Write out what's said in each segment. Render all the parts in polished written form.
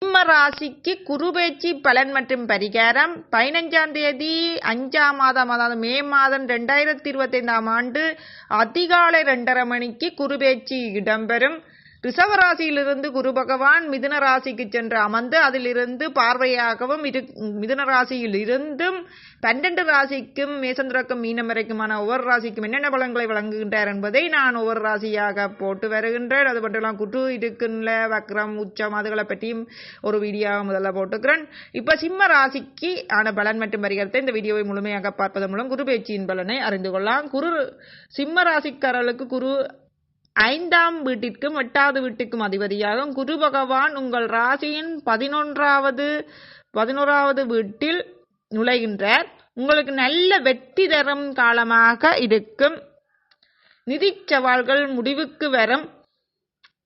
சிம்ம ராசிக்கு குருபெயர்ச்சி பலன் மற்றும் பரிகாரம் 15ஆம் தேதி 5ஆம் மாதம், அதாவது மே மாதம் 2025ஆம் ஆண்டு அதிகாலை 2:30 மணிக்கு குருபெயர்ச்சி இடம்பெறும். ரிஷப ராசியிலிருந்து குரு பகவான் மிதுன ராசிக்கு சென்று அமர்ந்து அதிலிருந்து பார்வையாகவும் மிதுன ராசியில் இருந்தும் 12 ராசிக்கும் மேசந்திரக்கும் மீனம் வரைக்குமான ஒவ்வொரு ராசிக்கும் என்னென்ன பலன்களை வழங்குகின்றார் என்பதை நான் ஒவ்வொரு ராசியாக போட்டு வருகின்றேன். அது மட்டும் குரு இருக்குல்ல, வக்ரம், உச்சம், அதுகளை பற்றியும் ஒரு வீடியோவை முதல்ல போட்டுக்கிறேன். இப்ப சிம்ம ராசிக்கு ஆன பலன் மற்றும் பரிகாரத்தை இந்த வீடியோவை முழுமையாக பார்ப்பதன் மூலம் குரு பேச்சியின் பலனை அறிந்து கொள்ளலாம். சிம்ம ராசிக்காரர்களுக்கு குரு 5ஆம் வீட்டிற்கும் 8வது வீட்டுக்கும் அதிபதியாகும். குரு பகவான் உங்கள் ராசியின் 11வது வீட்டில் நுழைகின்றார். உங்களுக்கு நல்ல வெற்றி தரும் காலமாக இருக்கும். நிதி சவால்கள் முடிவுக்கு வரும்.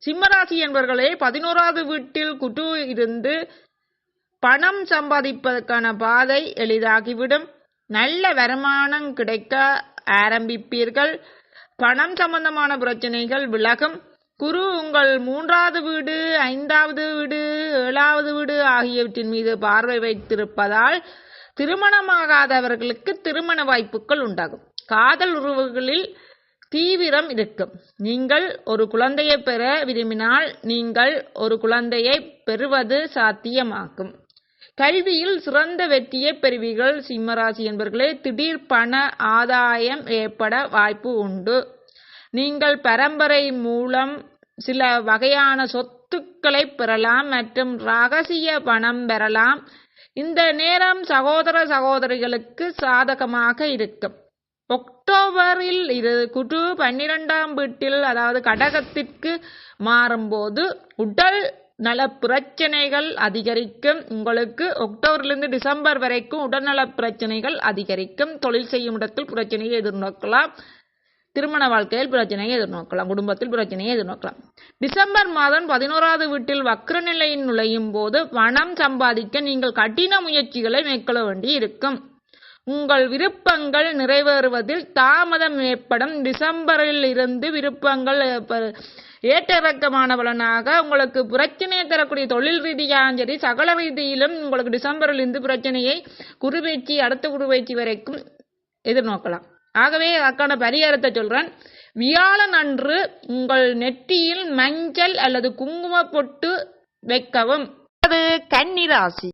சிம்மராசி என்பவர்களே, 11வது வீட்டில் குரு இருந்து பணம் சம்பாதிப்பதற்கான பாதை எளிதாகிவிடும். நல்ல வருமானம் கிடைக்க ஆரம்பிப்பீர்கள். பணம் சம்பந்தமான பிரச்சனைகள் விலகும். குரு உங்கள் 3வது வீடு, 5வது வீடு, 7வது வீடு ஆகியவற்றின் மீது பார்வை வைத்திருப்பதால் திருமணமாகாதவர்களுக்கு திருமண வாய்ப்புகள் உண்டாகும். காதல் உறவுகளில் தீவிரம் இருக்கும். நீங்கள் ஒரு குழந்தையை பெற விரும்பினால் நீங்கள் ஒரு குழந்தையை பெறுவது சாத்தியமாகும். கல்வியில் சிறந்த வெற்றியை பெறுவீர்கள். சிம்மராசி என்பவர்களே, திடீர் பண ஆதாயம் ஏற்பட வாய்ப்பு உண்டு. நீங்கள் பரம்பரை மூலம் சில வகையான சொத்துக்களை பெறலாம் மற்றும் ரகசிய பணம் பெறலாம். இந்த நேரம் சகோதரிகளுக்கு சாதகமாக இருக்கும். அக்டோபரில் குரு 12ஆம் வீட்டில், அதாவது கடகத்திற்கு மாறும்போது உடல் நல பிரச்சனைகள் அதிகரிக்கும். உங்களுக்கு அக்டோபரிலிருந்து டிசம்பர் வரைக்கும் உடல்நல பிரச்சனைகள் அதிகரிக்கும். தொழில் செய்யும் இடத்தில் பிரச்சனையை எதிர்நோக்கலாம். திருமண வாழ்க்கையில் பிரச்சனையை எதிர்நோக்கலாம். குடும்பத்தில் பிரச்சனையை எதிர்நோக்கலாம். டிசம்பர் மாதம் 11வது வீட்டில் வக்ர நிலையில் நுழையும் போது பணம் சம்பாதிக்க நீங்கள் கடின முயற்சிகளை மேற்கொள்ள வேண்டி இருக்கும். உங்கள் விருப்பங்கள் நிறைவேறுவதில் தாமதம் ஏற்படும். டிசம்பரில் இருந்து விருப்பங்கள் ஏற்றிறக்கமான பலனாக உங்களுக்கு பிரச்சனையை தரக்கூடிய தொழில் ரீதியாகவும் சரி, சகல ரீதியிலும் உங்களுக்கு டிசம்பரில் இருந்து பிரச்சனையை அடுத்த குருபெயர்ச்சி வரைக்கும் எதிர்நோக்கலாம். ஆகவே அதற்கான பரிகாரத்தை சொல்றேன். வியாழன் அன்று உங்கள் நெற்றியில் மஞ்சள் அல்லது குங்கும பொட்டு வைக்கவும். அது கன்னி ராசி.